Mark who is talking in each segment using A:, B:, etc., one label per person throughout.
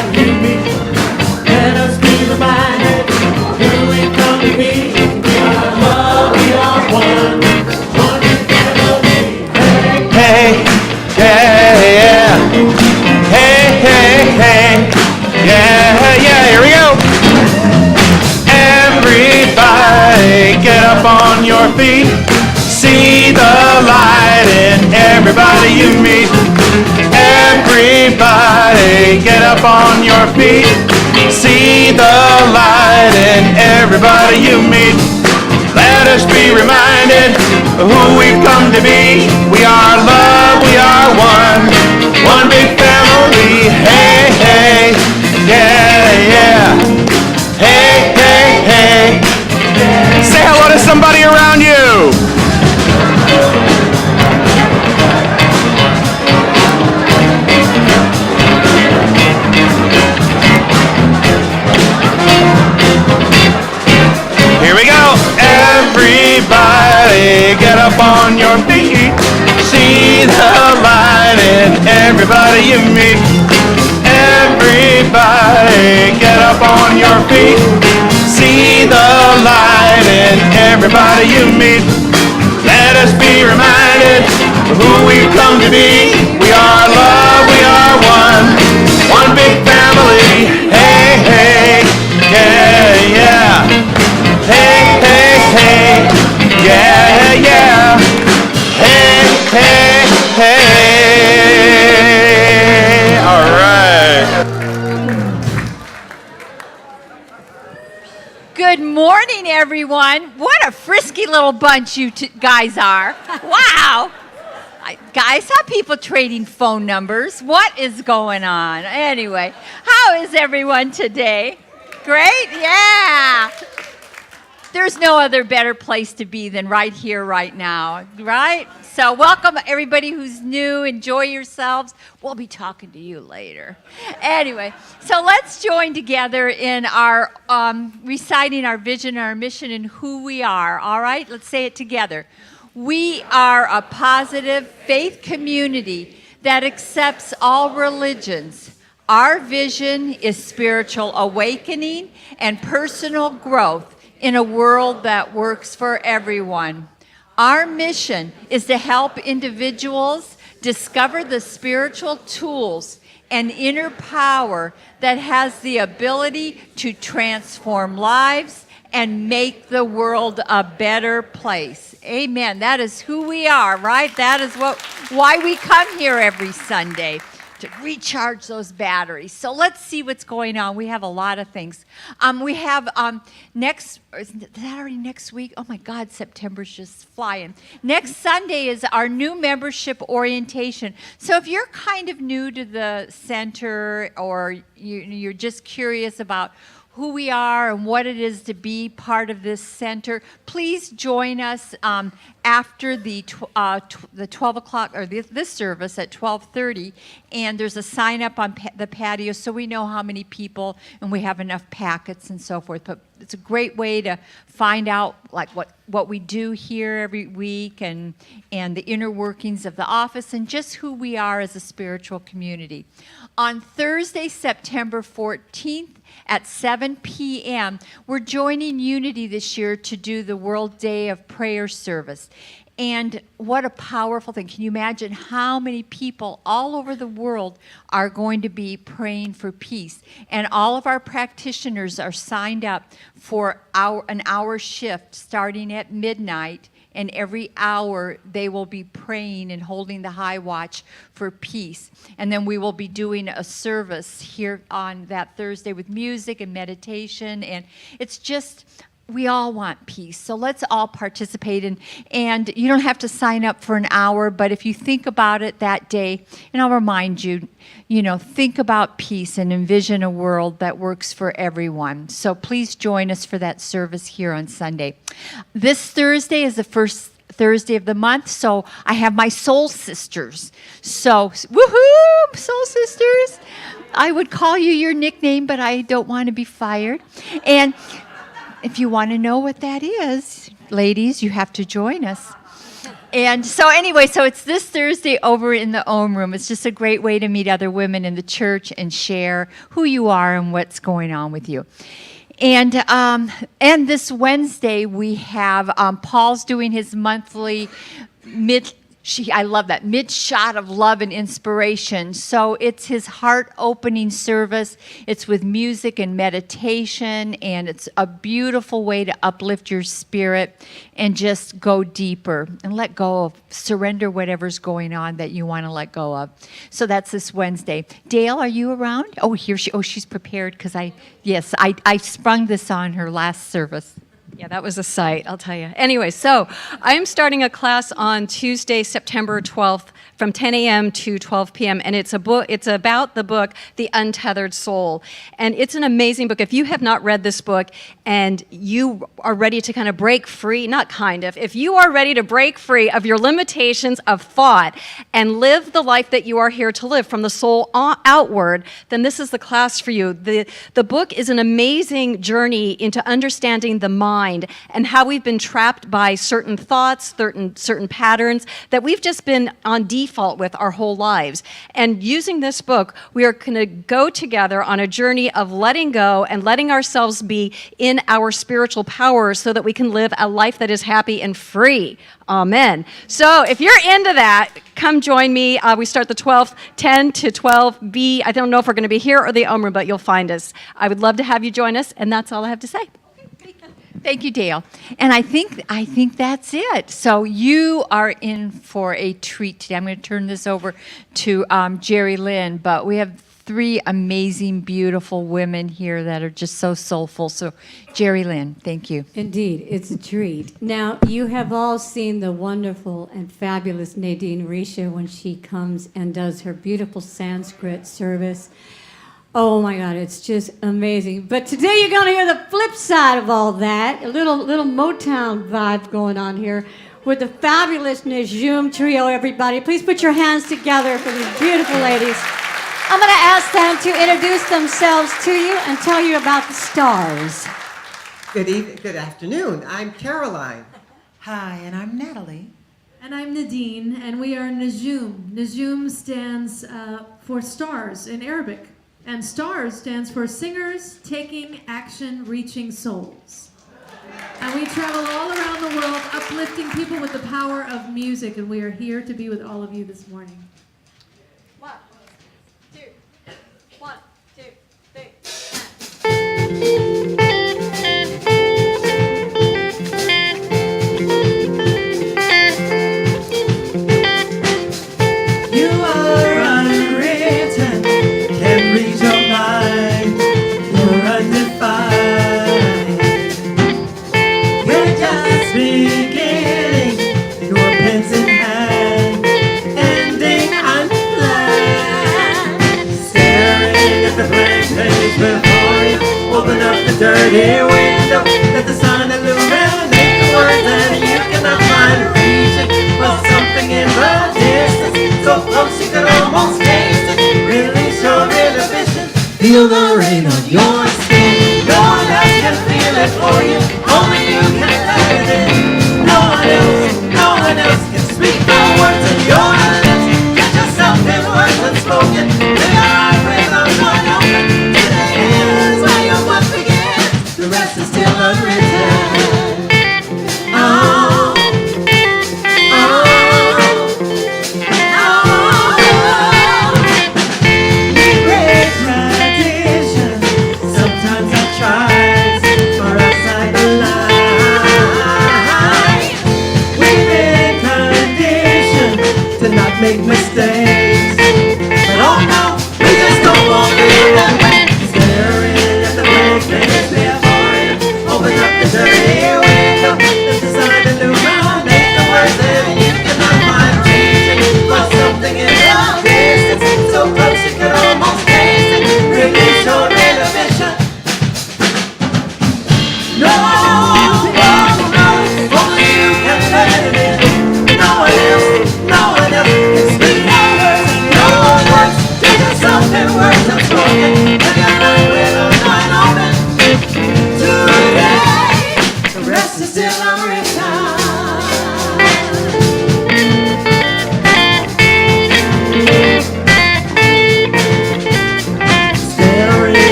A: everybody you meet. Let us be reminded who we come to be. We are love, we are one big family.
B: Hey, yeah, yeah. Hey, hey, hey. Yeah, yeah, here we go. Everybody get up on your feet. See the light in everybody you meet. Everybody get up on your feet. See the light in everybody you meet. Let us be reminded of who we've come to be. We are love, we are one big family. Hey, hey, yeah, yeah. Hey, hey, hey. Say hello to somebody around you. Here we go. Everybody get up on your feet. See the light in everybody you meet. Everybody get up on your feet. See the light in everybody you meet. Let us be reminded of who we've come to be. We are love, we are one big family. Hey, hey, yeah, yeah. Hey, hey, hey, yeah, yeah. Hey, hey, hey. All right.
C: Good morning, everyone. What a frisky little bunch you guys are. Wow. Guys, how people trading phone numbers? What is going on? Anyway, how is everyone today? Great? Yeah. There's no other better place to be than right here, right now, right? So welcome everybody who's new. Enjoy yourselves. We'll be talking to you later. Anyway, so let's join together in our reciting our vision, our mission, and who we are, all right? Let's say it together. We are a positive faith community that accepts all religions. Our vision is spiritual awakening and personal growth in a world that works for everyone. Our mission is to help individuals discover the spiritual tools and inner power that has the ability to transform lives and make the world a better place. Amen. That is who we are, right? That is why we come here every Sunday, to recharge those batteries. So let's see what's going on. We have a lot of things. We have is that already next week? Oh my God, September's just flying. Next Sunday is our new membership orientation. So if you're kind of new to the center, or you're just curious about who we are and what it is to be part of this center, please join us after the 12 o'clock, or this service at 12:30, and there's a sign up on the patio so we know how many people and we have enough packets and so forth. But it's a great way to find out like what we do here every week, and the inner workings of the office, and just who we are as a spiritual community. On Thursday, September 14th at 7 p.m., we're joining Unity this year to do the World Day of Prayer service. And what a powerful thing. Can you imagine how many people all over the world are going to be praying for peace? And all of our practitioners are signed up for an hour shift starting at midnight. And every hour they will be praying and holding the high watch for peace. And then we will be doing a service here on that Thursday with music and meditation. And it's just, we all want peace. So let's all participate. And you don't have to sign up for an hour, but if you think about it that day, and I'll remind you, think about peace and envision a world that works for everyone. So please join us for that service here on Sunday. This Thursday is the first Thursday of the month, so I have my soul sisters. So, woohoo, soul sisters. I would call you your nickname, but I don't want to be fired. And if you want to know what that is, ladies, you have to join us. And so anyway, so it's this Thursday over in the Ohm Room. It's just a great way to meet other women in the church and share who you are and what's going on with you. And this Wednesday we have Paul's doing his monthly I love that, mid-shot of love and inspiration. So it's his heart-opening service. It's with music and meditation, and it's a beautiful way to uplift your spirit and just go deeper and let go of, surrender whatever's going on that you want to let go of. So that's this Wednesday. Dale, are you around? Oh, she's prepared because I sprung this on her last service.
D: Yeah, that was a sight, I'll tell you. Anyway, so I'm starting a class on Tuesday, September 12th from 10 a.m. to 12 p.m. And it's about the book, The Untethered Soul. And it's an amazing book. If you have not read this book and you are ready to kind of break free, if you are ready to break free of your limitations of thought and live the life that you are here to live from the soul outward, then this is the class for you. The book is an amazing journey into understanding the mind and how we've been trapped by certain thoughts, certain patterns that we've just been on default with our whole lives. And using this book, we are going to go together on a journey of letting go and letting ourselves be in our spiritual power so that we can live a life that is happy and free. Amen. So if you're into that, come join me. We start the 12th, 10 to 12B. I don't know if we're going to be here or the Ohm Room, but you'll find us. I would love to have you join us, and that's all I have to say.
C: Thank you, Dale. And I think that's it. So you are in for a treat today. I'm going to turn this over to Jerry Lynn, but we have three amazing, beautiful women here that are just so soulful. So Jerry Lynn, thank you.
E: Indeed, it's a treat. Now, you have all seen the wonderful and fabulous Nadine Risha when she comes and does her beautiful Sanskrit service. Oh my God, it's just amazing. But today you're going to hear the flip side of all that, a little Motown vibe going on here with the fabulous Najum Trio, everybody. Please put your hands together for these beautiful ladies. I'm going to ask them to introduce themselves to you and tell you about the stars.
F: Good afternoon. I'm Caroline.
G: Hi, and I'm Natalie.
H: And I'm Nadine, and we are Najum. Najum stands for stars in Arabic. And STARS stands for Singers Taking Action Reaching Souls. And we travel all around the world uplifting people with the power of music, and we are here to be with all of you this morning.
D: 1, 2, 1, 2, 3.
A: You are unwritten, can't read your mind, you're undefined. You're just beginning, your pen's in hand, ending unplanned. Staring at the blank page before you, open up the dirty window, let the sun illuminate the words that you cannot find. Reaching for something in the distance, so close you could almost taste it. Release your inhibition, feel the rain on your skin. No one else can feel it for you, only you can let it in. No one else can speak the words of your lips. Get yourself in words unspoken, with your eyes without one open. Today is where your work begins, the rest is still unwritten. Oh, great tradition. Sometimes I try for us I alive.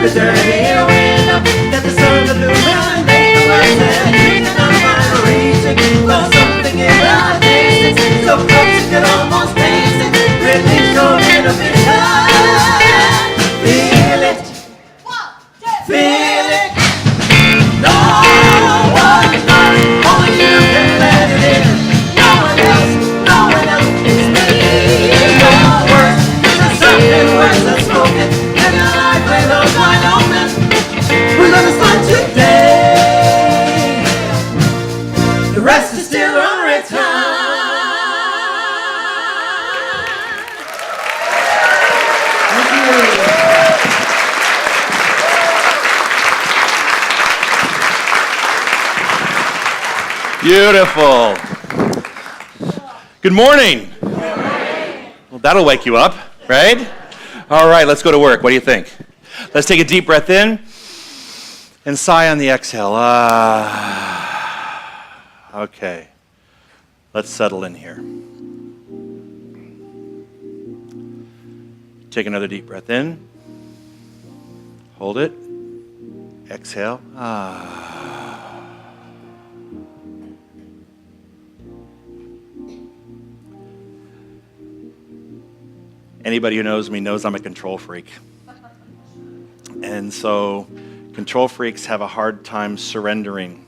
A: the dirty window that the sun illuminates the words that you cannot find. Reaching for something in the distance, so close you can almost taste it. Release your inhibition. Feel it. Feel it. No one knows, only you can let it in. No one else is me. No words, there's something worse than spoken. Live your life with those wide open. We're gonna start today. The rest is still unwritten.
B: Beautiful. Good morning. Well, that'll wake you up, right? All right, let's go to work. What do you think? Let's take a deep breath in and sigh on the exhale. Okay. Let's settle in here. Take another deep breath in. Hold it. Exhale. Anybody who knows me knows I'm a control freak. And so control freaks have a hard time surrendering.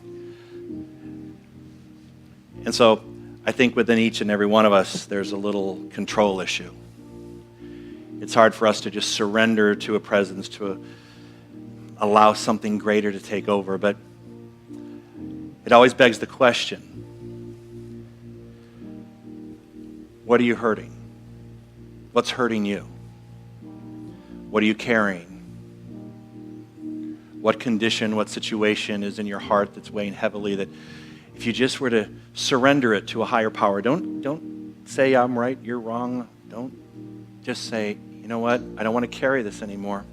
B: And so I think within each and every one of us, there's a little control issue. It's hard for us to just surrender to a presence, to allow something greater to take over. But it always begs the question, what are you hurting? What's hurting you? What are you carrying? What condition, what situation is in your heart that's weighing heavily that if you just were to surrender it to a higher power, don't say I'm right, you're wrong. Don't just say, you know what? I don't want to carry this anymore.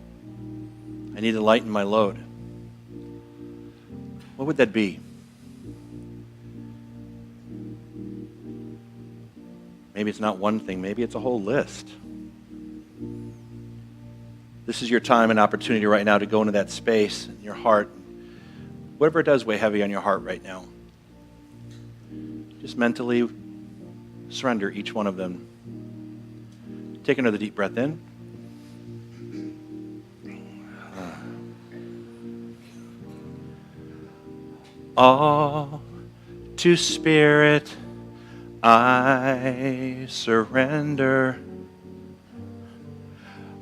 B: I need to lighten my load. What would that be? Maybe it's not one thing. Maybe it's a whole list. This is your time and opportunity right now to go into that space in your heart. Whatever it does weigh heavy on your heart right now. Just mentally surrender each one of them. Take another deep breath in. All to Spirit I surrender,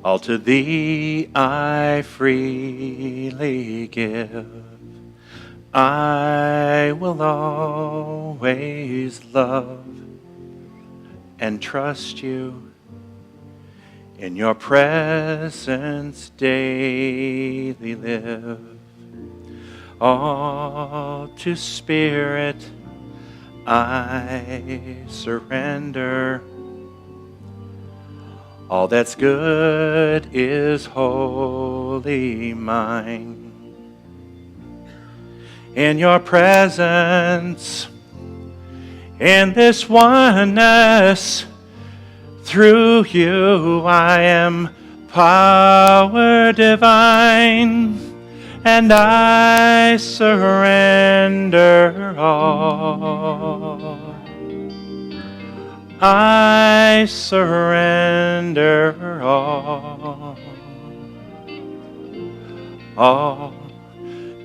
B: all to Thee I freely give. I will always love and trust You, in Your presence daily live. All to Spirit I surrender. All that's good is wholly mine. In Your presence, in this oneness, through You I am power divine, and I surrender all. I surrender all. All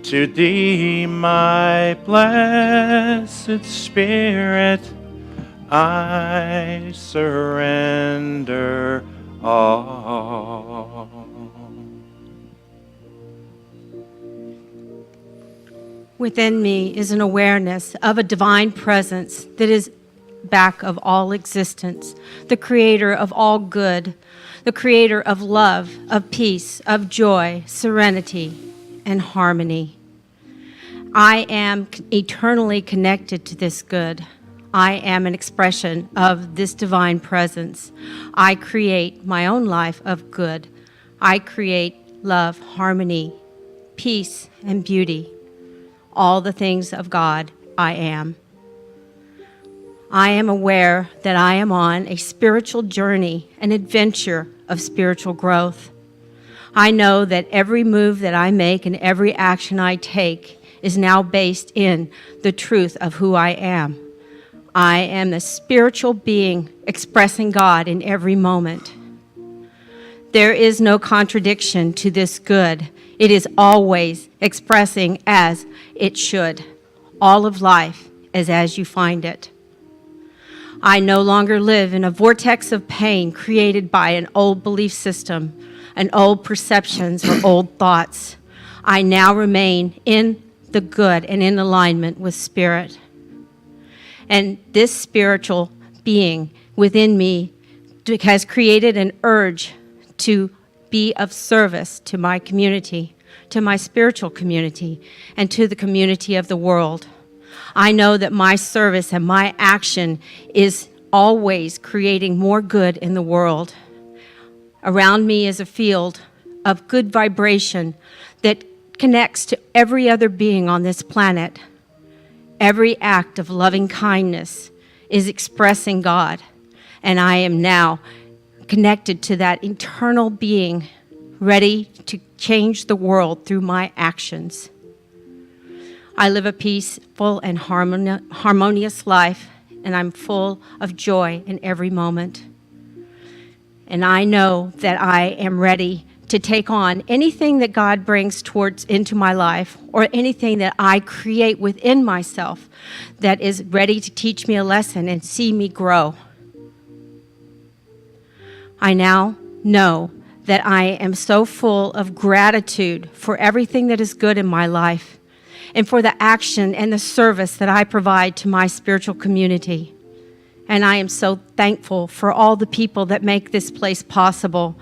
B: to Thee, my blessed Spirit, I surrender all.
I: Within me is an awareness of a divine presence that is back of all existence, the creator of all good, the creator of love, of peace, of joy, serenity, and harmony. I am eternally connected to this good. I am an expression of this divine presence. I create my own life of good. I create love, harmony, peace, and beauty. All the things of God I am. I am aware that I am on a spiritual journey, an adventure of spiritual growth. I know that every move that I make and every action I take is now based in the truth of who I am. I am a spiritual being expressing God in every moment. There is no contradiction to this good. It is always expressing as it should. All of life is as you find it. I no longer live in a vortex of pain created by an old belief system, an old perceptions, or old thoughts. I now remain in the good and in alignment with spirit. And this spiritual being within me has created an urge to be of service to my community, to my spiritual community, and to the community of the world. I know that my service and my action is always creating more good in the world. Around me is a field of good vibration that connects to every other being on this planet. Every act of loving kindness is expressing God, and I am now connected to that eternal being, ready to change the world through my actions. I live a peaceful and harmonious life, and I'm full of joy in every moment. And I know that I am ready to take on anything that God brings into my life, or anything that I create within myself that is ready to teach me a lesson and see me grow. I now know that I am so full of gratitude for everything that is good in my life and for the action and the service that I provide to my spiritual community. And I am so thankful for all the people that make this place possible,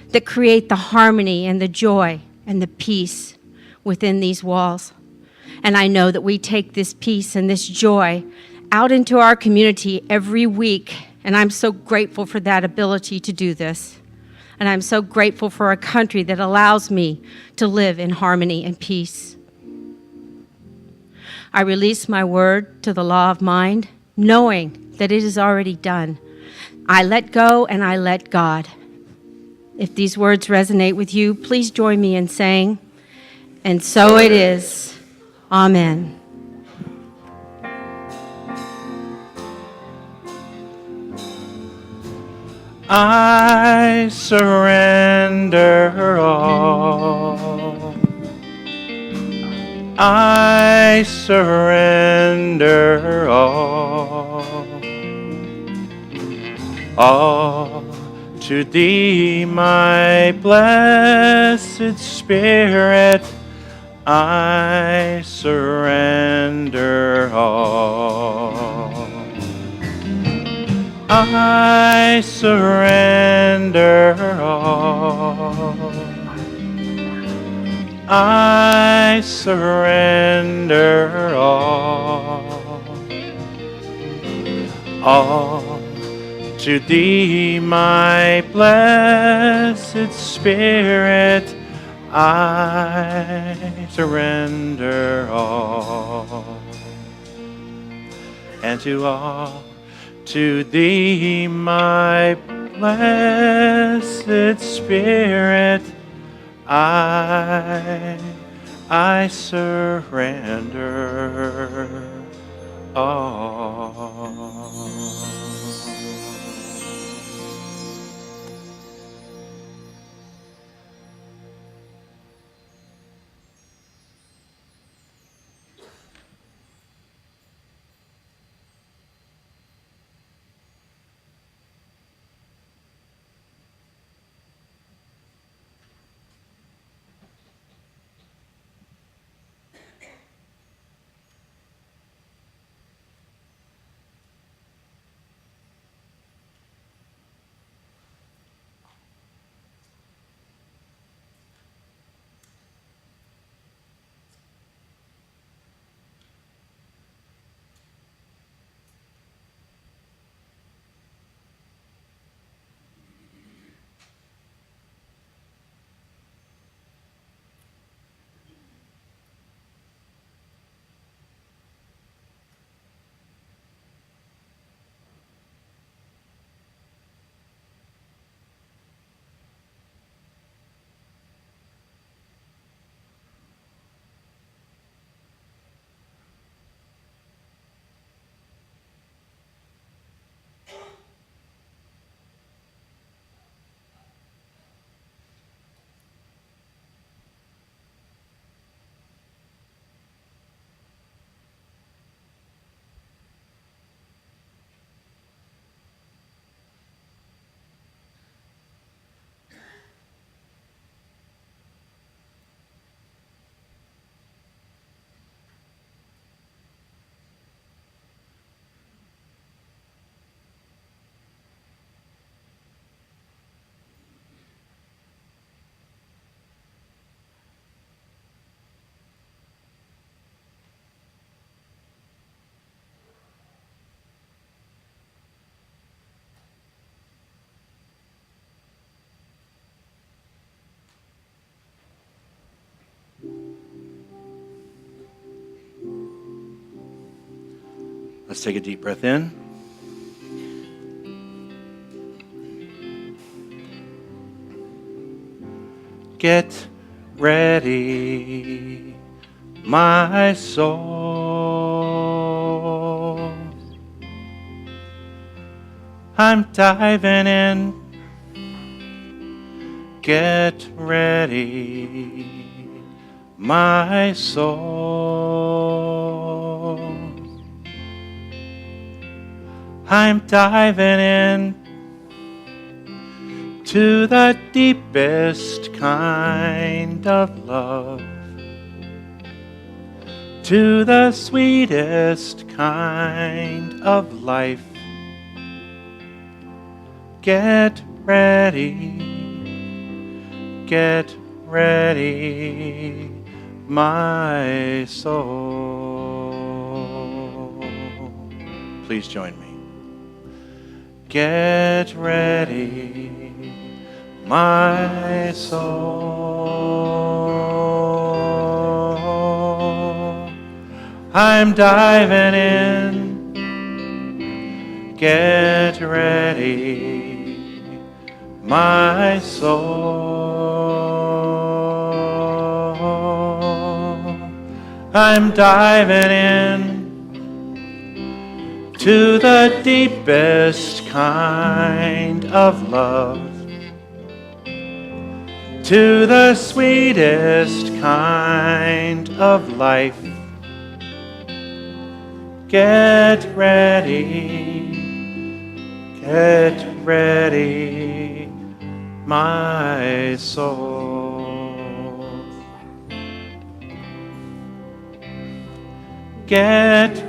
I: that create the harmony and the joy and the peace within these walls. And I know that we take this peace and this joy out into our community every week, and I'm so grateful for that ability to do this. And I'm so grateful for a country that allows me to live in harmony and peace. I release my word to the law of mind, knowing that it is already done. I let go and I let God. If these words resonate with you, please join me in saying, "And so it is. Amen."
B: I surrender all. I surrender all to thee, my blessed Spirit. I surrender all. I surrender all. I surrender all to thee, my blessed Spirit. I surrender all, and to thee, my blessed Spirit, I surrender all. Let's take a deep breath in. Get ready, my soul. I'm diving in. Get ready, my soul. I'm diving in to the deepest kind of love, to the sweetest kind of life. Get ready, my soul. Please join me. Get ready, my soul. I'm diving in. Get ready, my soul. I'm diving in to the deepest kind of love, to the sweetest kind of life. Get ready, my soul. Get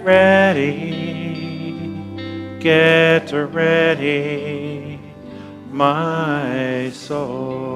B: ready, my soul.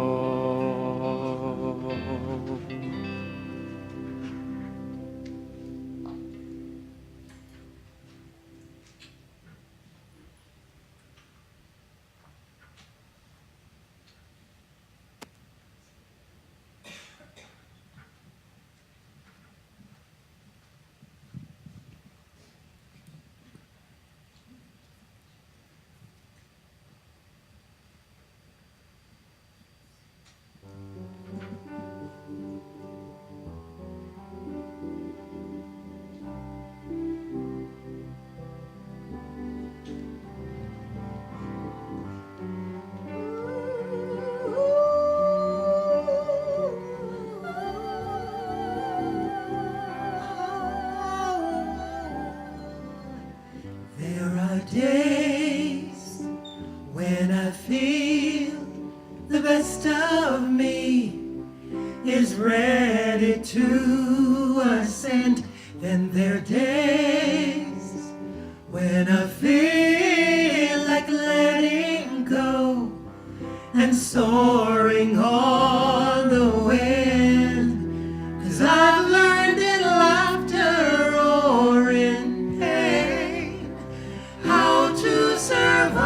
A: There are days when I feel the best of me is ready to ascend. Then there are days when I feel like letting go and soaring on the wind. 'Cause I've learned in laughter or in pain how to survive.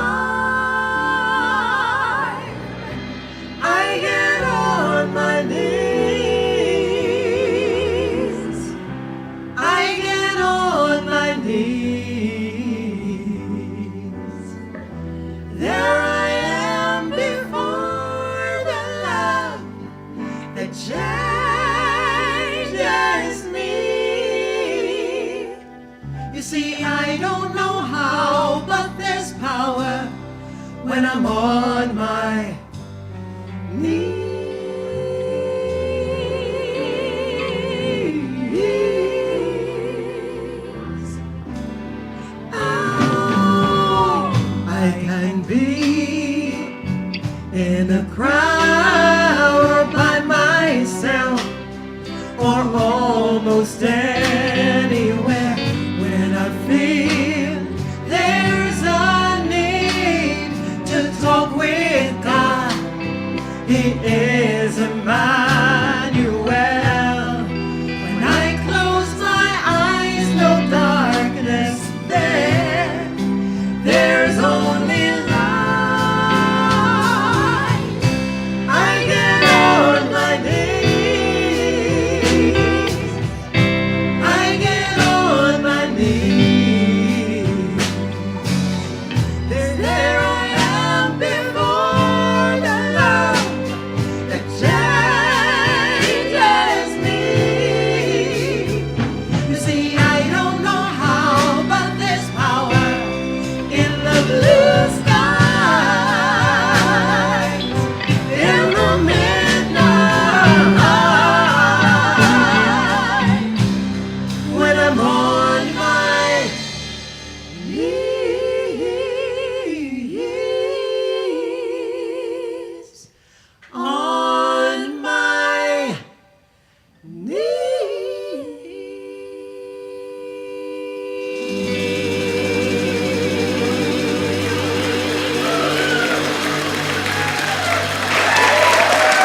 A: I get on my knees. I get on my knees. There I am before the love that changes me. You see, I don't know how, but there's power when I'm on my knees. Oh, I can be in a crowd or by myself or almost anywhere when I feel there's a need to talk with God. He is Emmanuel. When I close my eyes, no darkness there. There's only light. I get on my knees. I get on my knees.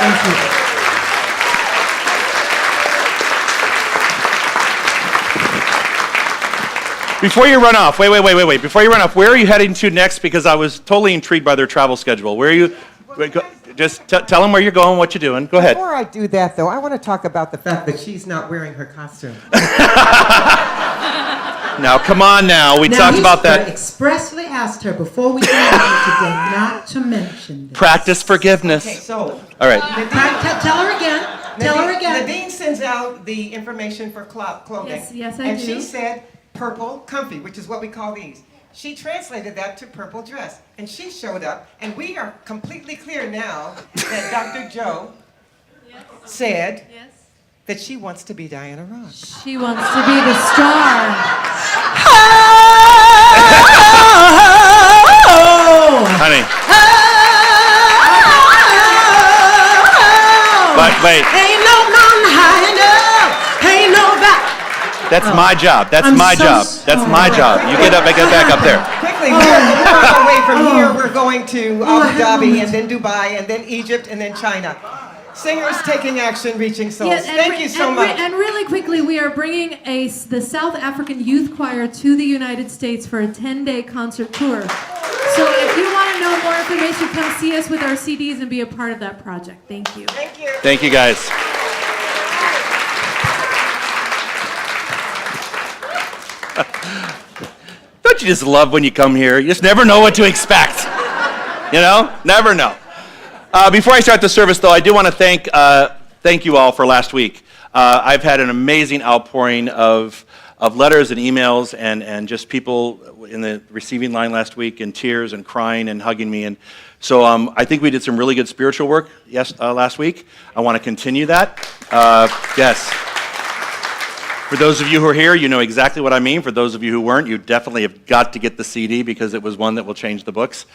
F: Thank you.
B: Before you run off, wait. Before you run off, where are you heading to next? Because I was totally intrigued by their travel schedule. Where are you? Just tell them where you're going, what you're doing. Go ahead.
F: Before I do that, though, I want to talk about the fact that she's not wearing her costume.
B: Now, come on now. We talked about
G: I
B: that.
G: expressly asked her before we came out today not to mention this.
B: Practice forgiveness.
F: Okay, so
B: All right.
G: Tell her again. Tell her again.
F: Nadine sends out the information for clothing.
H: Yes, I
F: and
H: do.
F: she said purple comfy, which is what we call these. She translated that to purple dress, and she showed up, and we are completely clear now that Dr. Joe said that she wants to be Diana Ross.
H: She wants to be the star.
B: Honey. But wait.
G: Ain't no mountain high enough. Ain't no valley.
B: That's my job. That's
G: I'm
B: my
G: so
B: job. That's my job. You get up, get back up there.
F: Quickly, we're on our way from here. We're going to Abu Dhabi, and then Dubai, and then Egypt, and then China. Singers taking action, reaching souls.
H: Yes,
F: Thank you so much.
H: And really quickly, we are bringing the South African Youth Choir to the United States for a 10-day concert tour. So if you want to know more information, come see us with our CDs and be a part of that project. Thank you.
F: Thank you.
B: Thank you, guys. Don't you just love when you come here? You just never know what to expect. You know? Never know. Before I start the service, though, I do want to thank you all for last week. I've had an amazing outpouring of letters and emails and just people in the receiving line last week in tears and crying and hugging me. And so I think we did some really good spiritual work last week. I want to continue that. Yes. For those of you who are here, you know exactly what I mean. For those of you who weren't, you definitely have got to get the CD because it was one that will change the books.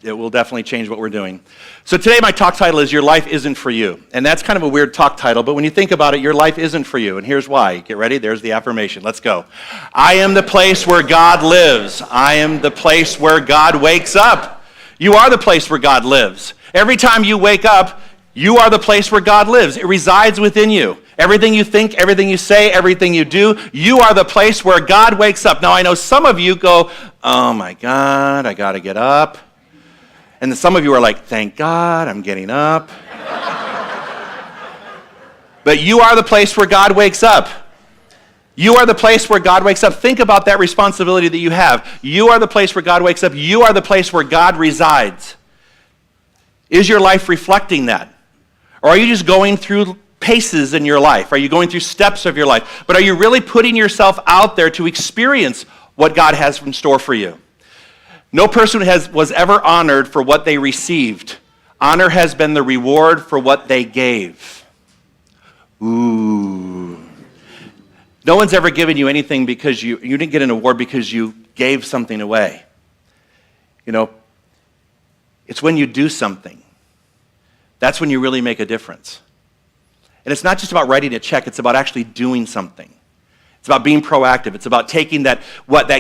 B: It will definitely change what we're doing. So today my talk title is Your Life Isn't For You. And that's kind of a weird talk title, but when you think about it, your life isn't for you. And here's why. Get ready? There's the affirmation. Let's go. I am the place where God lives. I am the place where God wakes up. You are the place where God lives. Every time you wake up, you are the place where God lives. It resides within you. Everything you think, everything you say, everything you do, you are the place where God wakes up. Now, I know some of you go, oh my God, I got to get up. And then some of you are like, thank God, I'm getting up. But you are the place where God wakes up. You are the place where God wakes up. Think about that responsibility that you have. You are the place where God wakes up. You are the place where God resides. Is your life reflecting that? Or are you just going through paces in your life? Are you going through steps of your life? But are you really putting yourself out there to experience what God has in store for you? No person was ever honored for what they received. Honor has been the reward for what they gave. Ooh. No one's ever given you anything because you didn't get an award because you gave something away. You know, it's when you do something. That's when you really make a difference. And it's not just about writing a check, it's about actually doing something. It's about being proactive. It's about taking that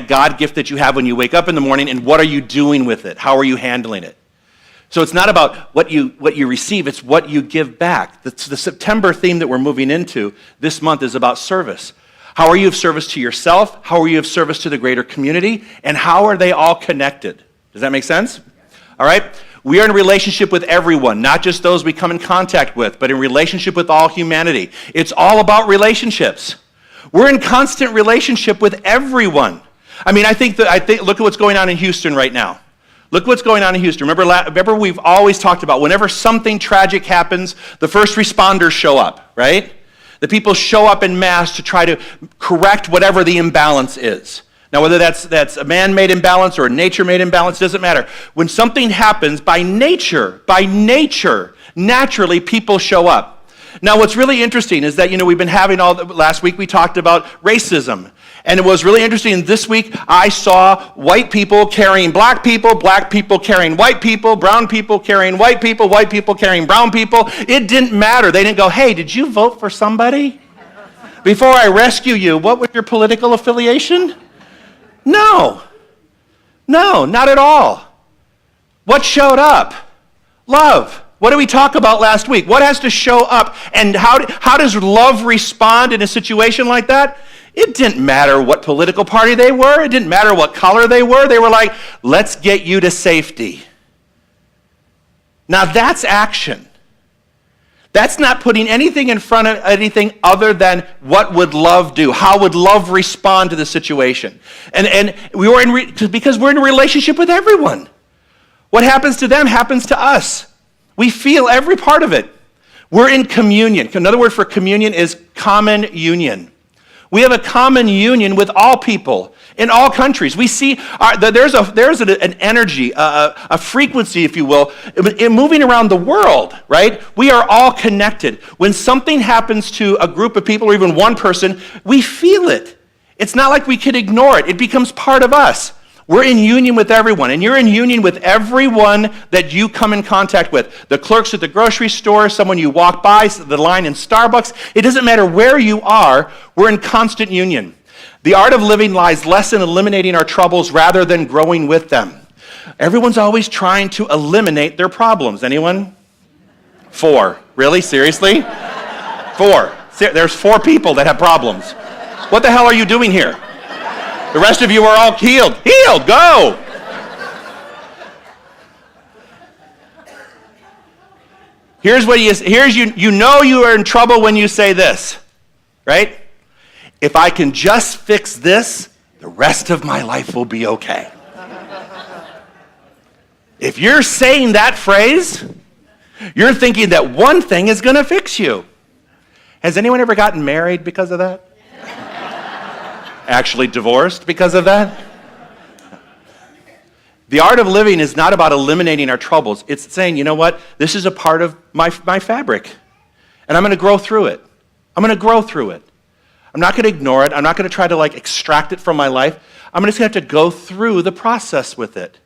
B: God gift that you have when you wake up in the morning and what are you doing with it? How are you handling it? So it's not about what you receive, it's what you give back. The September theme that we're moving into this month is about service. How are you of service to yourself? How are you of service to the greater community? And how are they all connected? Does that make sense? All right? We are in a relationship with everyone, not just those we come in contact with, but in relationship with all humanity. It's all about relationships. We're in constant relationship with everyone. I mean, I think look at what's going on in Houston right now. Look what's going on in Houston. Remember we've always talked about whenever something tragic happens, the first responders show up, right? The people show up en masse to try to correct whatever the imbalance is. Now, whether that's a man-made imbalance or a nature-made imbalance, doesn't matter. When something happens, by nature, naturally people show up. Now, what's really interesting is that, we've been having last week we talked about racism. And it was really interesting. This week, I saw white people carrying black people carrying white people carrying white people carrying brown people. It didn't matter. They didn't go, hey, did you vote for somebody? Before I rescue you, what was your political affiliation? No, not at all. What showed up? Love. What did we talk about last week? What has to show up? And how does love respond in a situation like that? It didn't matter what political party they were. It didn't matter what color they were. They were like, let's get you to safety. Now that's action. That's not putting anything in front of anything other than what would love do? How would love respond to the situation? And we were because we're in a relationship with everyone. What happens to them happens to us. We feel every part of it. We're in communion. Another word for communion is common union. We have a common union with all people in all countries. We see there's an energy, a frequency, if you will, in moving around the world, right? We are all connected. When something happens to a group of people or even one person, we feel it. It's not like we can ignore it. It becomes part of us. We're in union with everyone, and you're in union with everyone that you come in contact with. The clerks at the grocery store, someone you walk by, the line in Starbucks. It doesn't matter where you are, we're in constant union. The art of living lies less in eliminating our troubles rather than growing with them. Everyone's always trying to eliminate their problems. Anyone? 4. Really? Seriously? 4. There's 4 people that have problems. What the hell are you doing here? The rest of you are all healed. Healed, go! Here's you know you are in trouble when you say this, right? If I can just fix this, the rest of my life will be okay. If you're saying that phrase, you're thinking that one thing is going to fix you. Has anyone ever gotten married because of that? Actually divorced because of that? The art of living is not about eliminating our troubles. It's saying, you know what? This is a part of my fabric, and I'm going to grow through it. I'm going to grow through it. I'm not going to ignore it. I'm not going to try to extract it from my life. I'm just going to have to go through the process with it.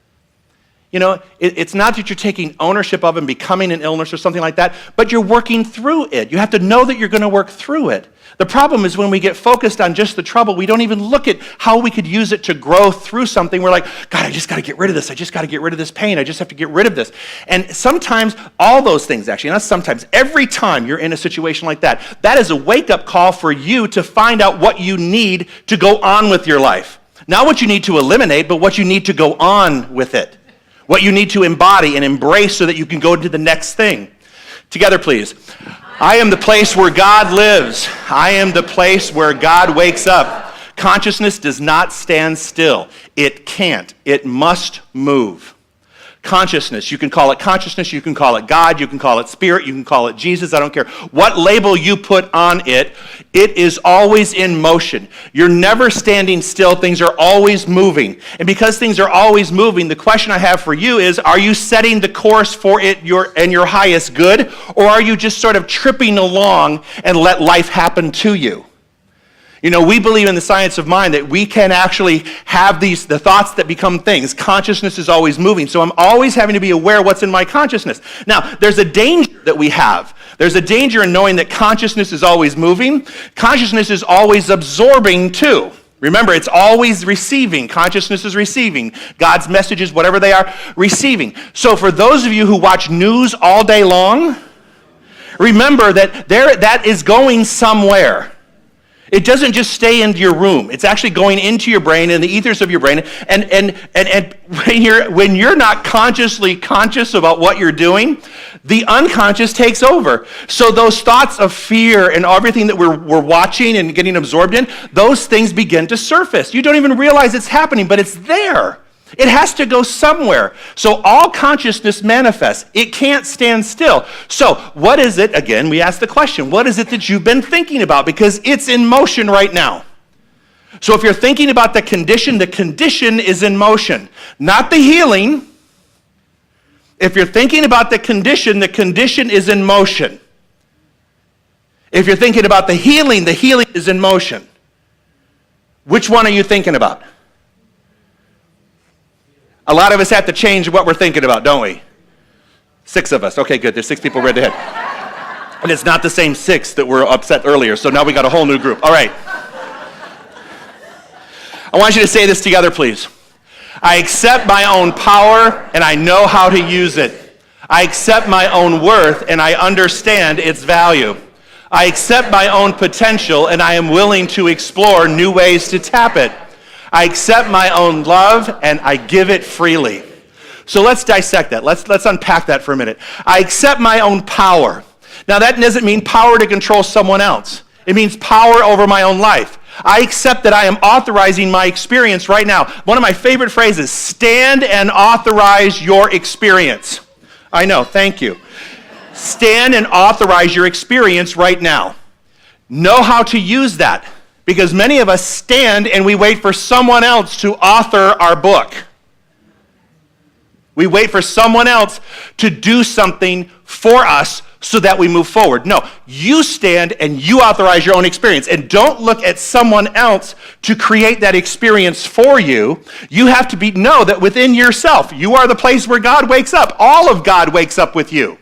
B: You know, it's not that you're taking ownership of and becoming an illness or something like that, but you're working through it. You have to know that you're going to work through it. The problem is when we get focused on just the trouble, we don't even look at how we could use it to grow through something. We're like, God, I just got to get rid of this. I just got to get rid of this pain. I just have to get rid of this. And sometimes, all those things actually, not sometimes, every time you're in a situation like that, that is a wake-up call for you to find out what you need to go on with your life. Not what you need to eliminate, but what you need to go on with it. What you need to embody and embrace so that you can go to the next thing. Together, please. I am the place where God lives. I am the place where God wakes up. Consciousness does not stand still. It can't. It must move. Consciousness, you can call it consciousness, you can call it God, you can call it spirit, you can call it Jesus, I don't care. What label you put on it, it is always in motion. You're never standing still, things are always moving. And because things are always moving, the question I have for you is, are you setting the course for it and your highest good, or are you just sort of tripping along and let life happen to you? You know, we believe in the science of mind that we can actually have the thoughts that become things. Consciousness is always moving, so I'm always having to be aware of what's in my consciousness. Now, there's a danger that we have. There's a danger in knowing that consciousness is always moving. Consciousness is always absorbing, too. Remember, it's always receiving. Consciousness is receiving. God's messages, whatever they are, receiving. So for those of you who watch news all day long, remember that that is going somewhere. It doesn't just stay in your room. It's actually going into your brain and the ethers of your brain. And when you're not consciously conscious about what you're doing, the unconscious takes over. So those thoughts of fear and everything that we're watching and getting absorbed in, those things begin to surface. You don't even realize it's happening, but it's there. It has to go somewhere. So all consciousness manifests. It can't stand still. So what is it, again, we ask the question, what is it that you've been thinking about? Because it's in motion right now. So if you're thinking about the condition is in motion, not the healing. If you're thinking about the condition is in motion. If you're thinking about the healing is in motion. Which one are you thinking about? A lot of us have to change what we're thinking about, don't we? 6 of us. Okay, good. There's 6 people read ahead. And it's not the same 6 that were upset earlier, so now we got a whole new group. All right. I want you to say this together, please. I accept my own power, and I know how to use it. I accept my own worth and I understand its value. I accept my own potential and I am willing to explore new ways to tap it. I accept my own love and I give it freely. So let's dissect that. Let's unpack that for a minute. I accept my own power. Now that doesn't mean power to control someone else. It means power over my own life. I accept that I am authorizing my experience right now. One of my favorite phrases, stand and authorize your experience. I know, thank you. Stand and authorize your experience right now. Know how to use that, because many of us stand and we wait for someone else to author our book. We wait for someone else to do something for us so that we move forward. No, you stand and you authorize your own experience. And don't look at someone else to create that experience for you. You have to know that within yourself, you are the place where God wakes up. All of God wakes up with you.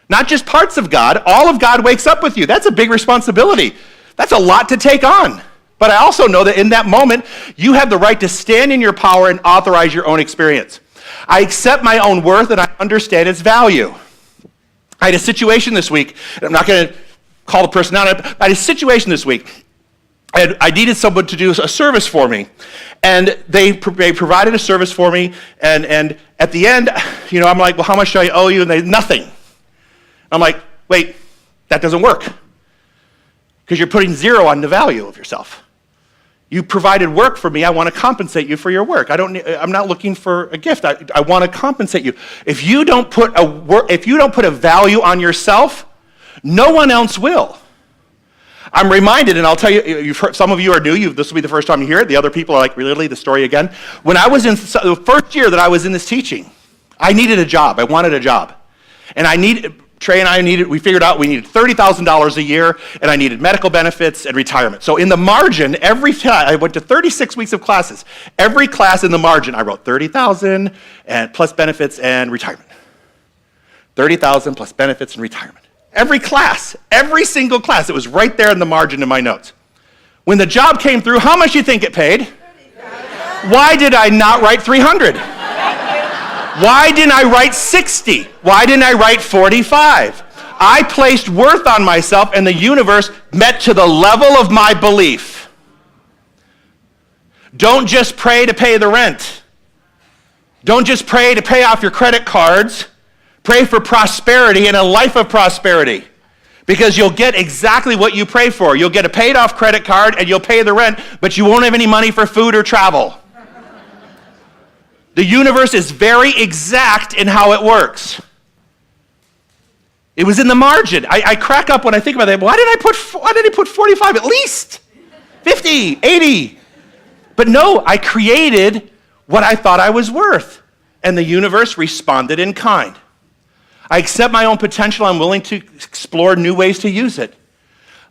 B: Not just parts of God, all of God wakes up with you. That's a big responsibility. That's a lot to take on. But I also know that in that moment, you have the right to stand in your power and authorize your own experience. I accept my own worth and I understand its value. I had a situation this week, and I'm not going to call the person out, I had a situation this week. I needed someone to do a service for me, and they provided a service for me, and at the end, I'm like, well, how much do I owe you? And they, nothing. I'm like, wait, that doesn't work, because you're putting 0 on the value of yourself. You provided work for me. I want to compensate you for your work. I'm not looking for a gift. I want to compensate you. If you don't put a value on yourself, no one else will. I'm reminded, and I'll tell you, some of you are new. This will be the first time you hear it. The other people are like, really, the story again. When I was in the first year that I was in this teaching, I needed a job. I wanted a job, and Trey and I we figured out we needed $30,000 a year, and I needed medical benefits and retirement. So in the margin, every time, I went to 36 weeks of classes. Every class in the margin, I wrote $30,000 and plus benefits and retirement. $30,000 plus benefits and retirement. Every class, every single class, it was right there in the margin in my notes. When the job came through, how much do you think it paid? Why did I not write 300? Why didn't I write 60? Why didn't I write 45? I placed worth on myself, and the universe met to the level of my belief. Don't just pray to pay the rent. Don't just pray to pay off your credit cards. Pray for prosperity and a life of prosperity, because you'll get exactly what you pray for. You'll get a paid off credit card and you'll pay the rent, but you won't have any money for food or travel. The universe is very exact in how it works. It was in the margin. I crack up when I think about that. Why did I put 45 at least? 50, 80. But no, I created what I thought I was worth, and the universe responded in kind. I accept my own potential. I'm willing to explore new ways to use it.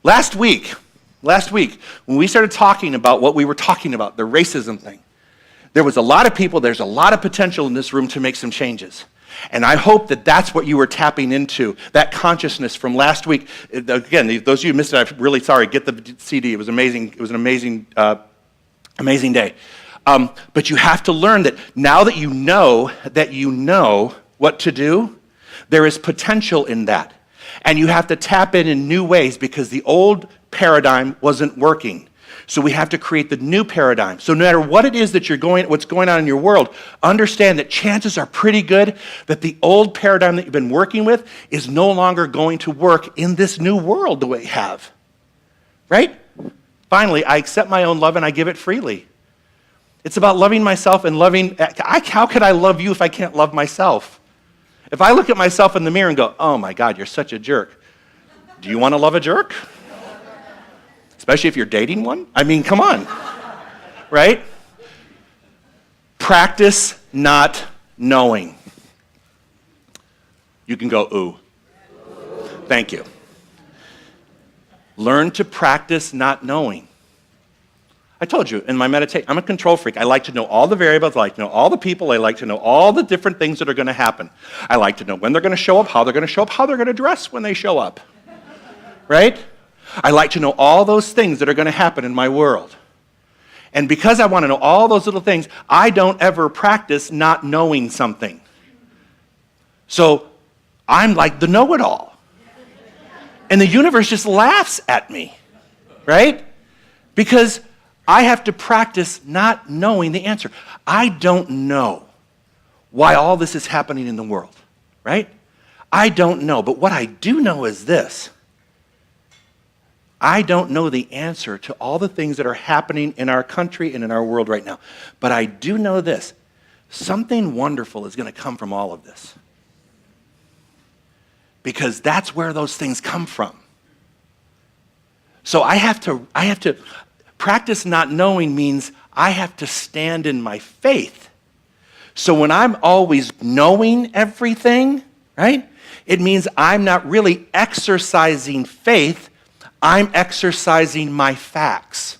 B: Last week, when we started talking about what we were talking about, the racism thing, there's a lot of potential in this room to make some changes. And I hope that that's what you were tapping into, that consciousness from last week. Again, those of you who missed it, I'm really sorry. Get the CD. It was amazing. It was an amazing day. But you have to learn that now that you know what to do, there is potential in that. And you have to tap in new ways, because the old paradigm wasn't working. So we have to create the new paradigm. So no matter what it is that what's going on in your world, understand that chances are pretty good that the old paradigm that you've been working with is no longer going to work in this new world the way you have. Right? Finally, I accept my own love and I give it freely. It's about loving myself and how could I love you if I can't love myself? If I look at myself in the mirror and go, oh my God, you're such a jerk. Do you want to love a jerk? Especially if you're dating one? I mean, come on, right? Practice not knowing. You can go, ooh. Thank you. Learn to practice not knowing. I told you in my meditation, I'm a control freak. I like to know all the variables. I like to know all the people. I like to know all the different things that are going to happen. I like to know when they're going to show up, how they're going to show up, how they're going to dress when they show up, right? I like to know all those things that are going to happen in my world. And because I want to know all those little things, I don't ever practice not knowing something. So I'm like the know-it-all. And the universe just laughs at me, right? Because I have to practice not knowing the answer. I don't know why all this is happening in the world, right? I don't know. But what I do know is this. I don't know the answer to all the things that are happening in our country and in our world right now. But I do know this. Something wonderful is going to come from all of this. Because that's where those things come from. So I have to practice not knowing means I have to stand in my faith. So when I'm always knowing everything, right? It means I'm not really exercising faith, I'm exercising my facts.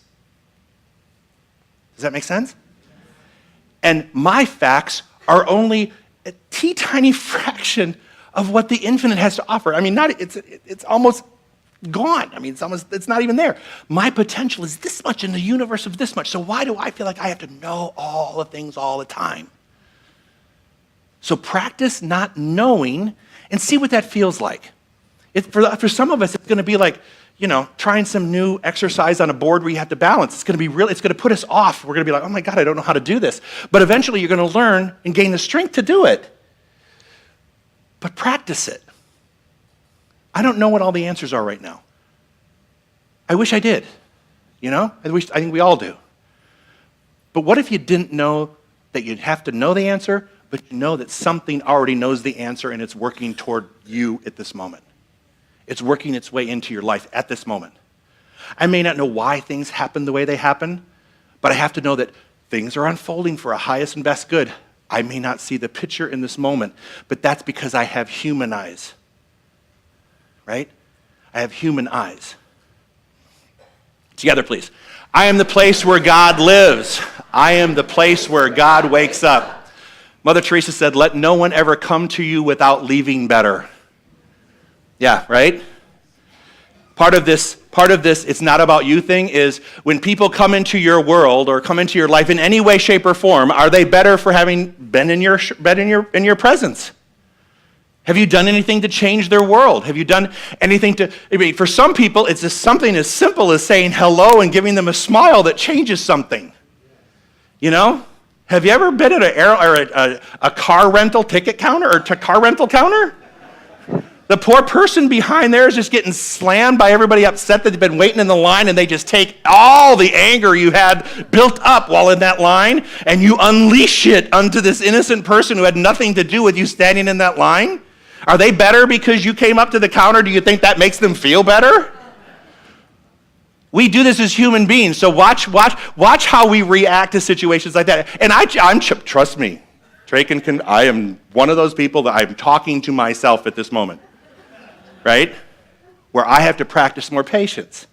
B: Does that make sense? And my facts are only a teeny fraction of what the infinite has to offer. I mean, it's almost gone. I mean, it's not even there. My potential is this much in the universe of this much. So why do I feel like I have to know all the things all the time? So practice not knowing and see what that feels like. For some of us, it's going to be like, trying some new exercise on a board where you have to balance. It's going to put us off. We're going to be like, oh my God, I don't know how to do this. But eventually you're going to learn and gain the strength to do it. But practice it. I don't know what all the answers are right now. I wish I did. I think we all do. But what if you didn't know that you'd have to know the answer, but you know that something already knows the answer and it's working toward you at this moment? It's working its way into your life at this moment. I may not know why things happen the way they happen, but I have to know that things are unfolding for a highest and best good. I may not see the picture in this moment, but that's because I have human eyes, right? I have human eyes. Together, please. I am the place where God lives. I am the place where God wakes up. Mother Teresa said, let no one ever come to you without leaving better. Yeah, right? Part of this it's not about you thing is when people come into your world or come into your life in any way, shape, or form, are they better for having been in your presence? Have you done anything to change their world? Have you done anything for some people, it's just something as simple as saying hello and giving them a smile that changes something. Have you ever been at a car rental ticket counter or car rental counter? The poor person behind there is just getting slammed by everybody upset that they've been waiting in the line, and they just take all the anger you had built up while in that line, and you unleash it onto this innocent person who had nothing to do with you standing in that line. Are they better because you came up to the counter? Do you think that makes them feel better? We do this as human beings, so watch how we react to situations like that. And trust me, Traken, I am one of those people that I'm talking to myself at this moment. Right? Where I have to practice more patience.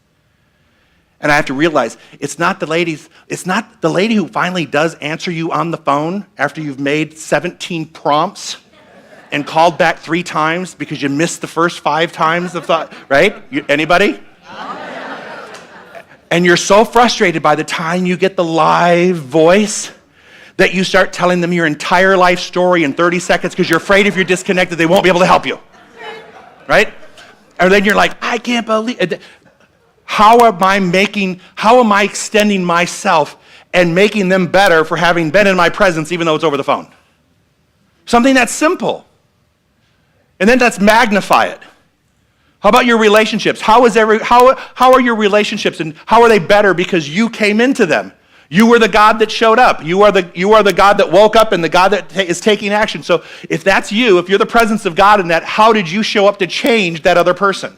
B: And I have to realize it's not the lady who finally does answer you on the phone after you've made 17 prompts and called back 3 times because you missed the first 5 times of thought, right? Anybody? And you're so frustrated by the time you get the live voice that you start telling them your entire life story in 30 seconds because you're afraid if you're disconnected, they won't be able to help you. Right? And then you're like, I can't believe it. How am I extending myself and making them better for having been in my presence even though it's over the phone? Something that's simple. And then let's magnify it. How about your relationships? How are your relationships and how are they better because you came into them? You were the God that showed up. You are the God that woke up and the God that is taking action. So if that's you, if you're the presence of God in that, how did you show up to change that other person?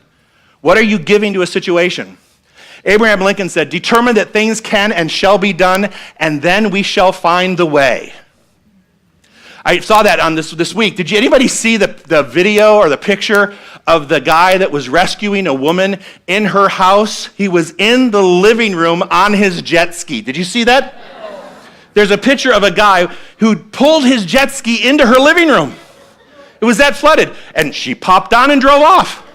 B: What are you giving to a situation? Abraham Lincoln said, determine that things can and shall be done, and then we shall find the way. I saw that on this week. Did anybody see the video or the picture of the guy that was rescuing a woman in her house? He was in the living room on his jet ski. Did you see that? There's a picture of a guy who pulled his jet ski into her living room. It was that flooded. And she popped on and drove off.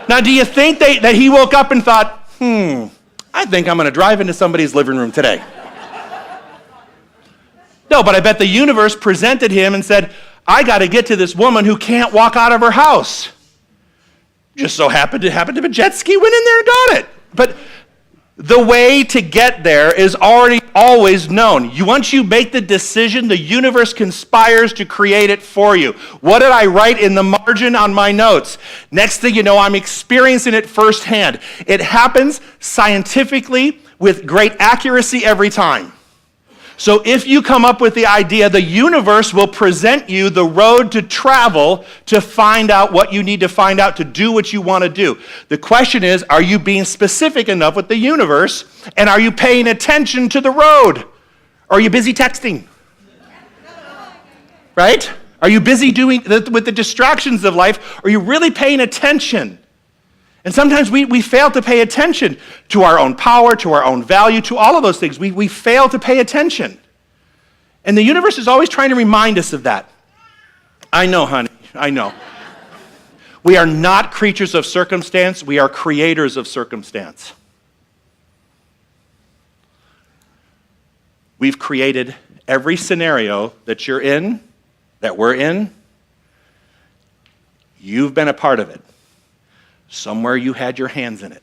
B: Now, do you think that he woke up and thought, I think I'm going to drive into somebody's living room today? No, but I bet the universe presented him and said, I got to get to this woman who can't walk out of her house. Just so happened to have a jet ski, went in there and got it. But the way to get there is already always known. Once you make the decision, the universe conspires to create it for you. What did I write in the margin on my notes? Next thing you know, I'm experiencing it firsthand. It happens scientifically with great accuracy every time. So if you come up with the idea, the universe will present you the road to travel to find out what you need to find out to do what you want to do. The question is, are you being specific enough with the universe, and are you paying attention to the road? Or are you busy texting? Right? Are you busy doing with the distractions of life? Are you really paying attention? And sometimes we fail to pay attention to our own power, to our own value, to all of those things. We fail to pay attention. And the universe is always trying to remind us of that. I know, honey, I know. We are not creatures of circumstance. We are creators of circumstance. We've created every scenario that you're in, that we're in. You've been a part of it. Somewhere you had your hands in it.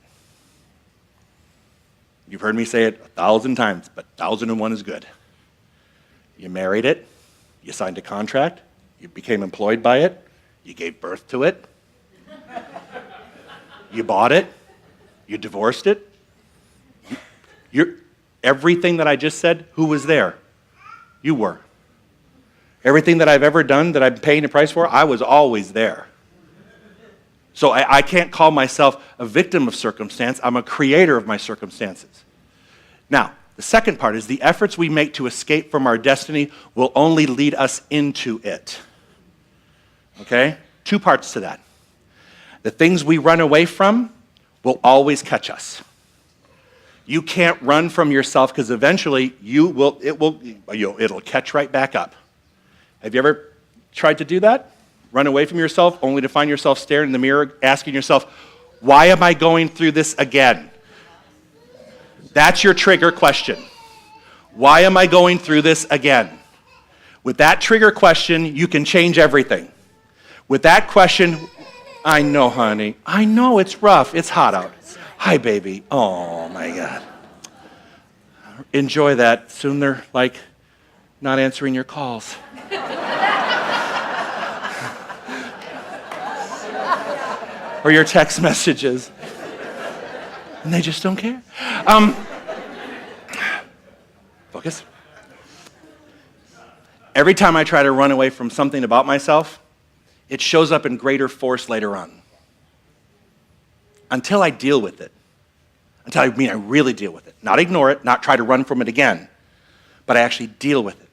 B: You've heard me say it 1,000 times, but 1,001 is good. You married it, you signed a contract, you became employed by it, you gave birth to it, you bought it, you divorced it. Everything that I just said, who was there? You were. Everything that I've ever done that I'm paying a price for, I was always there. So I can't call myself a victim of circumstance. I'm a creator of my circumstances. Now, the second part is the efforts we make to escape from our destiny will only lead us into it. Okay? 2 parts to that. The things we run away from will always catch us. You can't run from yourself because eventually it'll catch right back up. Have you ever tried to do that? Run away from yourself only to find yourself staring in the mirror asking yourself, why am I going through this again? That's your trigger question. Why am I going through this again? With that trigger question, you can change everything. With that question, I know, honey. I know it's rough. It's hot out. Hi, baby. Oh, my God. Enjoy that. Soon they're like not answering your calls. Or your text messages. And they just don't care. Focus. Every time I try to run away from something about myself, it shows up in greater force later on. Until I deal with it. I really deal with it. Not ignore it, not try to run from it again, but I actually deal with it.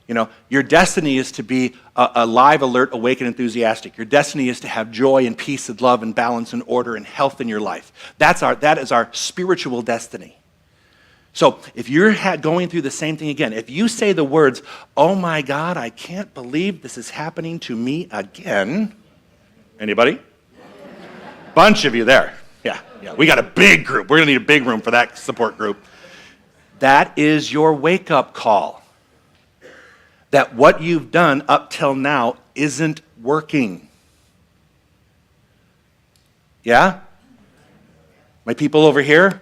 B: You know, your destiny is to be alive, alert, awake, and enthusiastic. Your destiny is to have joy and peace and love and balance and order and health in your life. That is our spiritual destiny. So if you're going through the same thing again, if you say the words, oh my God, I can't believe this is happening to me again. Anybody? Bunch of you there. Yeah. We got a big group. We're going to need a big room for that support group. That is your wake-up call. That what you've done up till now isn't working. Yeah? My people over here?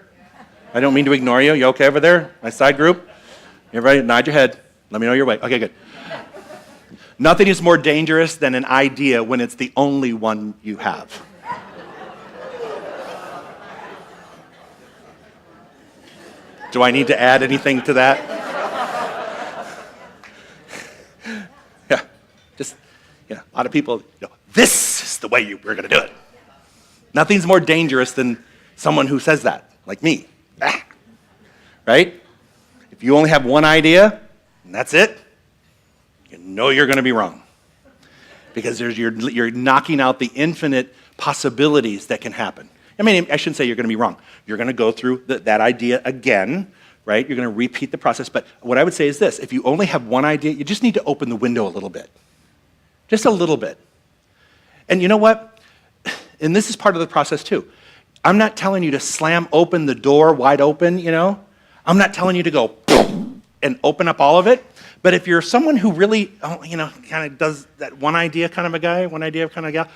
B: I don't mean to ignore you. You okay over there? My side group? Everybody nod your head. Let me know you're awake. Okay, good. Nothing is more dangerous than an idea when it's the only one you have. Do I need to add anything to that? A lot of people, this is the way we're going to do it. Nothing's more dangerous than someone who says that, like me. Right? If you only have one idea, and that's it, you know you're going to be wrong. Because you're knocking out the infinite possibilities that can happen. I mean, I shouldn't say you're going to be wrong. You're going to go through that idea again, right? You're going to repeat the process. But what I would say is this. If you only have one idea, you just need to open the window a little bit. Just a little bit. And you know what? And this is part of the process too. I'm not telling you to slam open the door wide open, I'm not telling you to go and open up all of it. But if you're someone who really, kind of does that one idea kind of a guy, one idea kind of gal,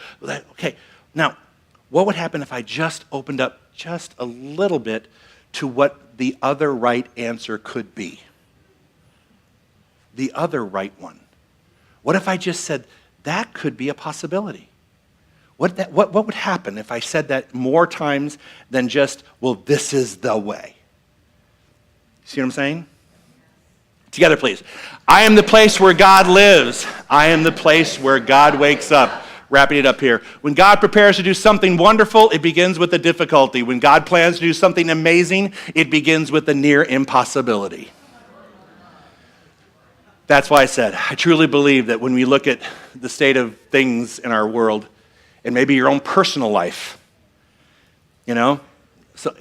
B: okay, now, what would happen if I just opened up just a little bit to what the other right answer could be? The other right one. What if I just said, that could be a possibility? What would happen if I said that more times than just, well, this is the way? See what I'm saying? Together, please. I am the place where God lives. I am the place where God wakes up. Wrapping it up here. When God prepares to do something wonderful, it begins with a difficulty. When God plans to do something amazing, it begins with a near impossibility. That's why I said, I truly believe that when we look at the state of things in our world, and maybe your own personal life, so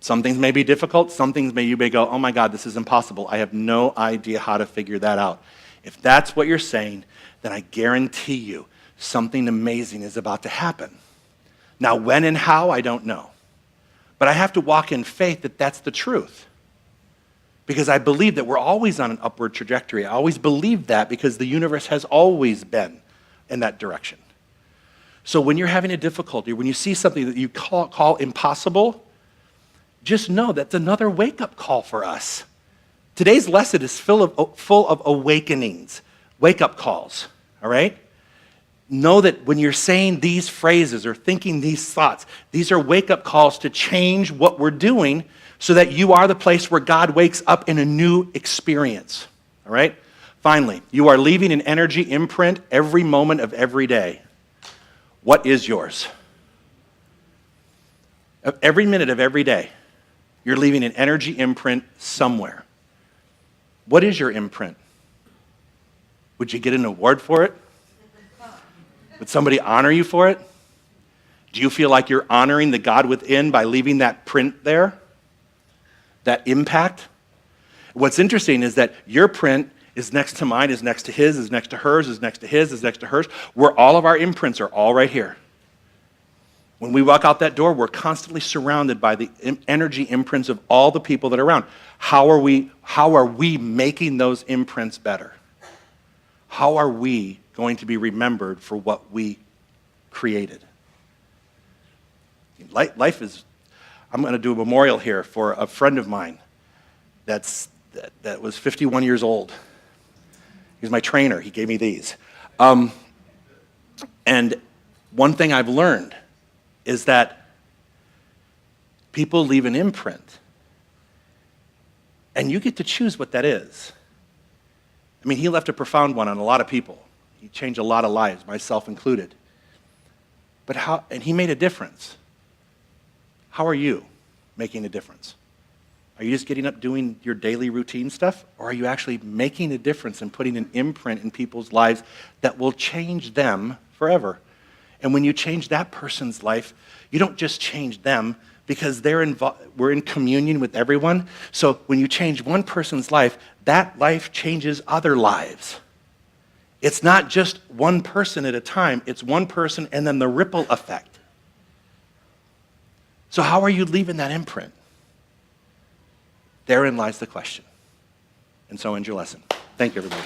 B: some things may be difficult, some things you may go, oh my God, this is impossible. I have no idea how to figure that out. If that's what you're saying, then I guarantee you something amazing is about to happen. Now, when and how, I don't know. But I have to walk in faith that that's the truth. Because I believe that we're always on an upward trajectory. I always believe that because the universe has always been in that direction. So when you're having a difficulty, when you see something that you call impossible, just know that's another wake-up call for us. Today's lesson is full of awakenings, wake-up calls, all right? Know that when you're saying these phrases or thinking these thoughts, these are wake-up calls to change what we're doing so that you are the place where God wakes up in a new experience, all right? Finally, you are leaving an energy imprint every moment of every day. What is yours? Every minute of every day, you're leaving an energy imprint somewhere. What is your imprint? Would you get an award for it? Would somebody honor you for it? Do you feel like you're honoring the God within by leaving that print there? That impact? What's interesting is that your print is next to mine, is next to his, is next to hers, is next to his, is next to hers, where all of our imprints are all right here. When we walk out that door, we're constantly surrounded by the energy imprints of all the people that are around. How are we making those imprints better? How are we going to be remembered for what we created? Life is, I'm going to do a memorial here for a friend of mine that was 51 years old. He was my trainer. He gave me these. And one thing I've learned is that people leave an imprint. And you get to choose what that is. I mean, he left a profound one on a lot of people. He changed a lot of lives, myself included. And he made a difference. How are you making a difference? Are you just getting up doing your daily routine stuff? Or are you actually making a difference and putting an imprint in people's lives that will change them forever? And when you change that person's life, you don't just change them because we're in communion with everyone. So when you change one person's life, that life changes other lives. It's not just one person at a time. It's one person and then the ripple effect. So how are you leaving that imprint? Therein lies the question. And so ends your lesson. Thank you, everybody.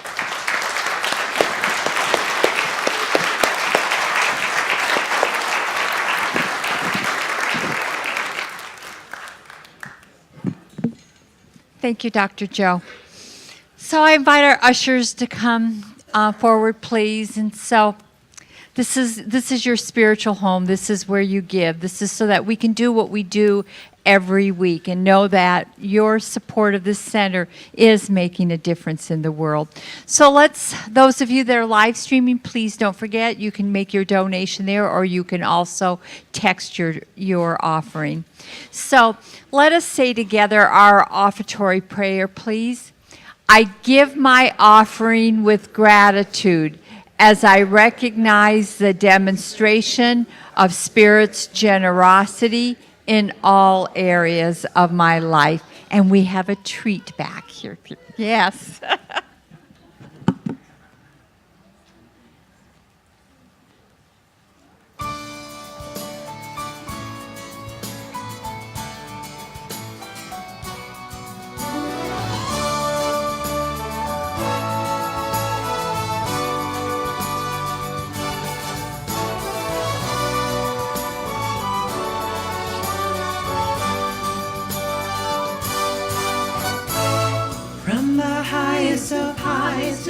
C: Thank you, Dr. Joe. So I invite our ushers to come forward, please. And so this is your spiritual home. This is where you give. This is so that we can do what we do every week and know that your support of this center is making a difference in the world. So those of you that are live streaming, please don't forget, you can make your donation there, or you can also text your offering. So let us say together our offertory prayer, please. I give my offering with gratitude as I recognize the demonstration of Spirit's generosity in all areas of my life. And we have a treat back here. Yes.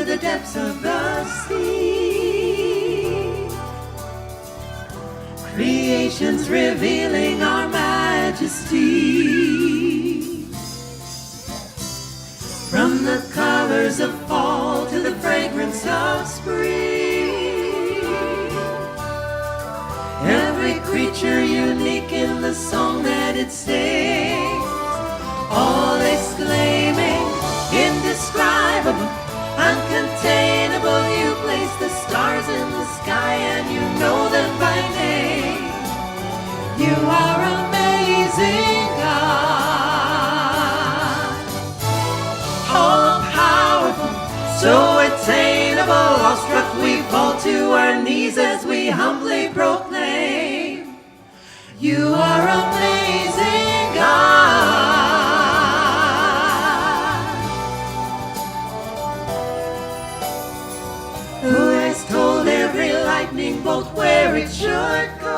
A: the depths of the sea. Creation's revealing our majesty. From the colors of fall to the fragrance of spring, every creature unique in the song that it sings, all exclaiming, indescribable, uncontainable. You place the stars in the sky and you know them by name. You are amazing, God. All powerful, so attainable. Awestruck we fall to our knees as we humbly proclaim, you are amazing, God. Who has told every lightning bolt where it should go,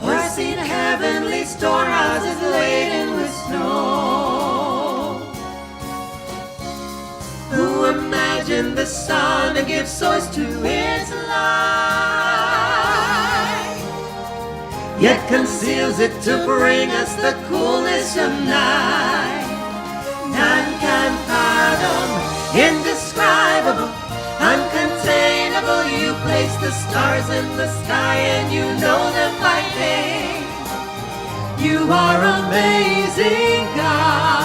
A: or seen heavenly storehouses laden with snow? Who imagined the sun to give source to its light, yet conceals it to bring us the coolness of night? None can fathom, indescribable, uncontainable. You place the stars in the sky and you know them by name. You are amazing, God.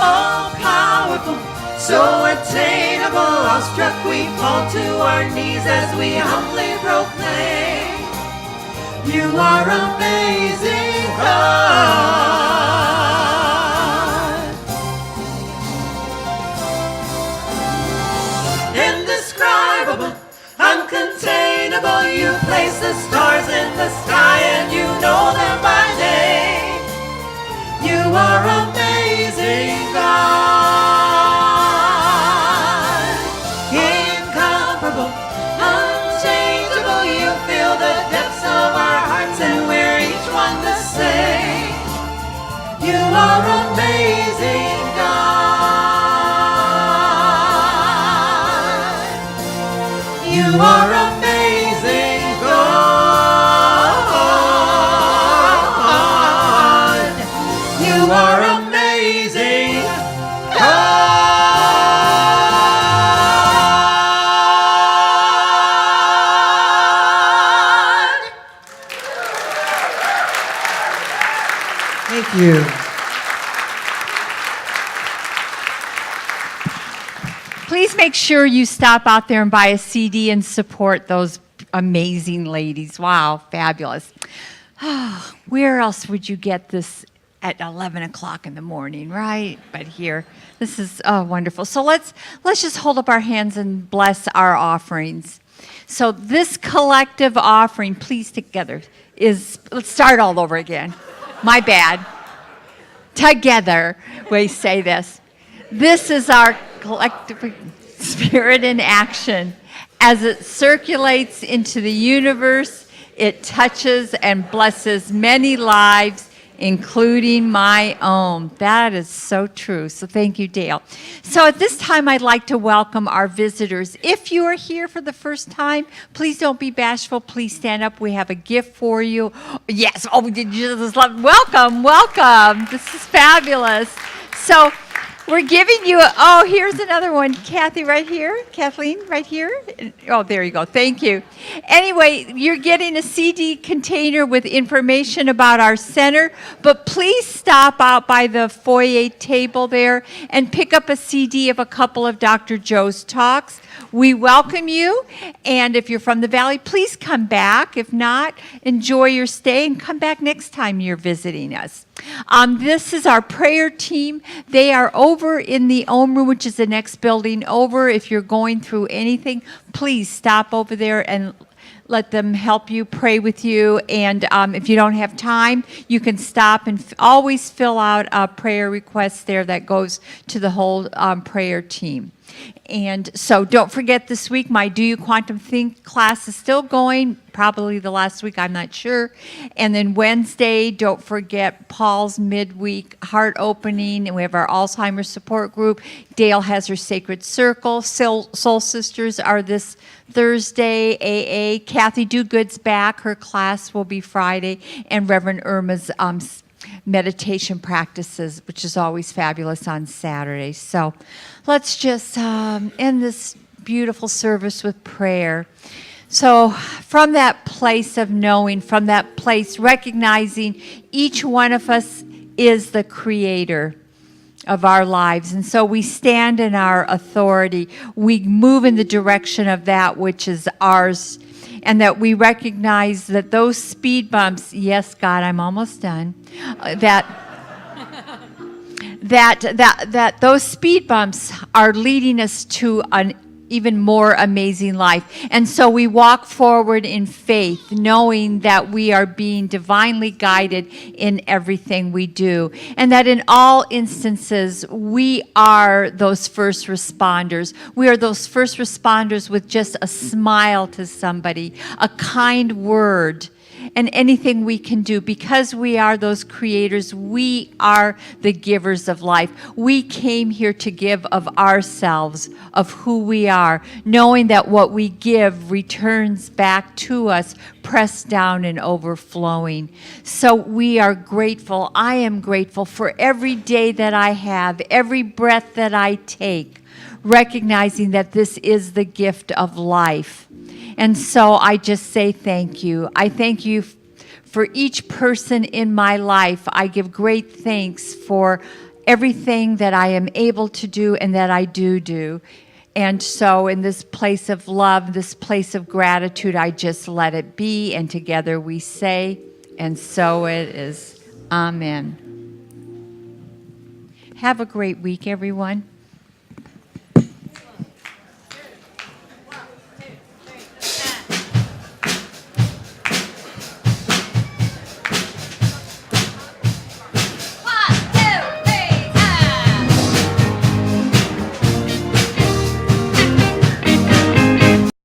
A: All powerful, so attainable. Awestruck we fall to our knees as we humbly proclaim, you are amazing, God. Indescribable, uncontainable. You place the stars in the sky and you know them by name. You are amazing, God. Incomparable, unchangeable. You fill the depths of our hearts and we're each one the same. You are amazing, God. You are amazing, God. You are amazing, God.
G: Thank you.
C: Please make sure you stop out there and buy a CD and support those amazing ladies. Wow, fabulous. Where else would you get this at 11 o'clock in the morning, right? But here, this is wonderful. So let's just hold up our hands and bless our offerings. So this collective offering, please together, let's start all over again. My bad. Together, we say this. This is our collective spirit in action. As it circulates into the universe, it touches and blesses many lives, including my own. That is so true. So thank you, Dale. So at this time, I'd like to welcome our visitors. If you are here for the first time, please don't be bashful. Please stand up. We have a gift for you. Yes. Oh, did you just love? Welcome, welcome. This is fabulous. So we're giving you here's another one. Kathy right here. Kathleen right here. Oh, there you go. Thank you. Anyway, you're getting a CD container with information about our center, but please stop out by the foyer table there and pick up a CD of a couple of Dr. Joe's talks. We welcome you, and if you're from the Valley, please come back. If not, enjoy your stay and come back next time you're visiting us. This is our prayer team. They are over in the Ohm Room, which is the next building over. If you're going through anything, please stop over there and let them help you, pray with you. And if you don't have time, you can stop and always fill out a prayer request there that goes to the whole prayer team. And so don't forget this week, my Do You Quantum Think class is still going, probably the last week, I'm not sure. And then Wednesday, don't forget Paul's midweek heart opening. And we have our Alzheimer's support group. Dale has her Sacred Circle. Soul Sisters are this Thursday. AA. Kathy Dogood's back. Her class will be Friday. And Reverend Irma's meditation practices, which is always fabulous on Saturdays. So let's just end this beautiful service with prayer. So from that place of knowing, from that place recognizing each one of us is the creator of our lives. And so we stand in our authority. We move in the direction of that which is ours. And that we recognize that those speed bumps, yes, God, I'm almost done, that those speed bumps are leading us to an even more amazing life. And so we walk forward in faith, knowing that we are being divinely guided in everything we do. And that in all instances, we are those first responders. We are those first responders with just a smile to somebody, a kind word, and anything we can do. Because we are those creators, we are the givers of life. We came here to give of ourselves, of who we are, knowing that what we give returns back to us, pressed down and overflowing. So we are grateful. I am grateful for every day that I have, every breath that I take, recognizing that this is the gift of life. And so I just say thank you. I thank you for each person in my life. I give great thanks for everything that I am able to do and that I do. And so in this place of love, this place of gratitude, I just let it be. And together we say, and so it is. Amen. Have a great week, everyone.